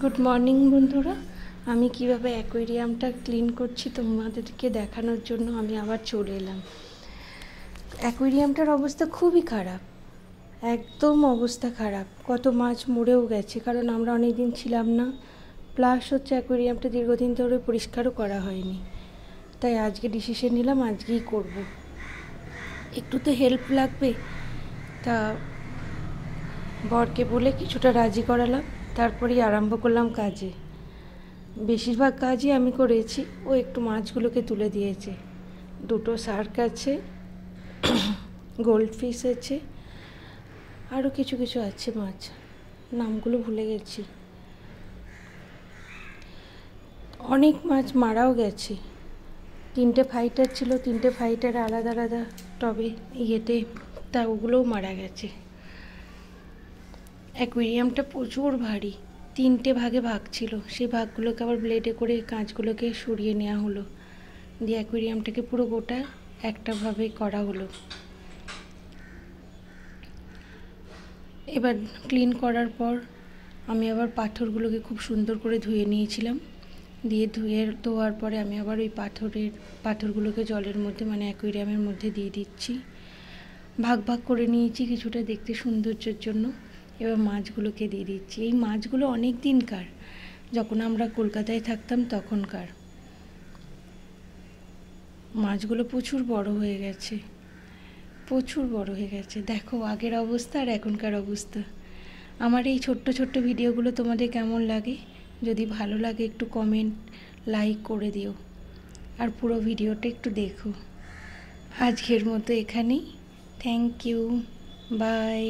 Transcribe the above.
Good morning বন্ধুরা, আমি কিভাবে অ্যাকোয়ারিয়ামটা ক্লিন করছি তোমাদেরকে দেখানোর জন্য আমি আবার চলে এলাম। অ্যাকোয়ারিয়ামটার অবস্থা খুবই খারাপ, একদম অবস্থা খারাপ। কত মাছ মরেও গেছে, কারণ আমরা অনেক দিন ছিলাম না, প্লাস হচ্ছে অ্যাকোয়ারিয়ামটা দীর্ঘদিন ধরে পরিষ্কারও করা হয়নি। তাই আজকে ডিসিশন নিলাম আজকেই করব। একটু তো হেল্প লাগবে, তা বরকে বলে কিছুটা রাজি করালাম, তারপরেই আরম্ভ করলাম কাজে। বেশিরভাগ কাজই আমি করেছি, ও একটু মাছগুলোকে তুলে দিয়েছে। দুটো শার্ক আছে, গোল্ড ফিশ আছে, আরও কিছু কিছু আছে মাছ, নামগুলো ভুলে গেছি। অনেক মাছ মারাও গেছে। 3টে ফাইটার ছিল, 3টে ফাইটার আলাদা আলাদা টবে ইয়েতে, তা ওগুলোও মারা গেছে। অ্যাকোয়ারিয়ামটা প্রচুর ভারী, 3টে ভাগে ভাগ ছিল, সেই ভাগগুলোকে আবার ব্লেডে করে কাঁচগুলোকে সরিয়ে নেওয়া হলো, দিয়ে অ্যাকোয়ারিয়ামটাকে পুরো গোটা একটাভাবে করা হলো। এবার ক্লিন করার পর আমি আবার পাথরগুলোকে খুব সুন্দর করে ধুয়ে নিয়েছিলাম, দিয়ে ধোয়ার পরে আমি আবার ওই পাথরগুলোকে জলের মধ্যে মানে অ্যাকোয়ারিয়ামের মধ্যে দিয়ে দিচ্ছি। ভাগ ভাগ করে নিয়েছি কিছুটা দেখতে সৌন্দর্যের জন্য। এবার মাছগুলোকে দিয়ে দিচ্ছি। এই মাছগুলো অনেক দিনকার, যখন আমরা কলকাতায় থাকতাম তখনকার মাছগুলো। প্রচুর বড় হয়ে গেছে, প্রচুর বড় হয়ে গেছে। দেখো আগের অবস্থা আর এখনকার অবস্থা। আমার এই ছোট্ট ছোট্ট ভিডিওগুলো তোমাদের কেমন লাগে? যদি ভালো লাগে একটু কমেন্ট লাইক করে দিও, আর পুরো ভিডিওটা একটু দেখো। আজকের মতো এখানেই, থ্যাংক ইউ, বাই।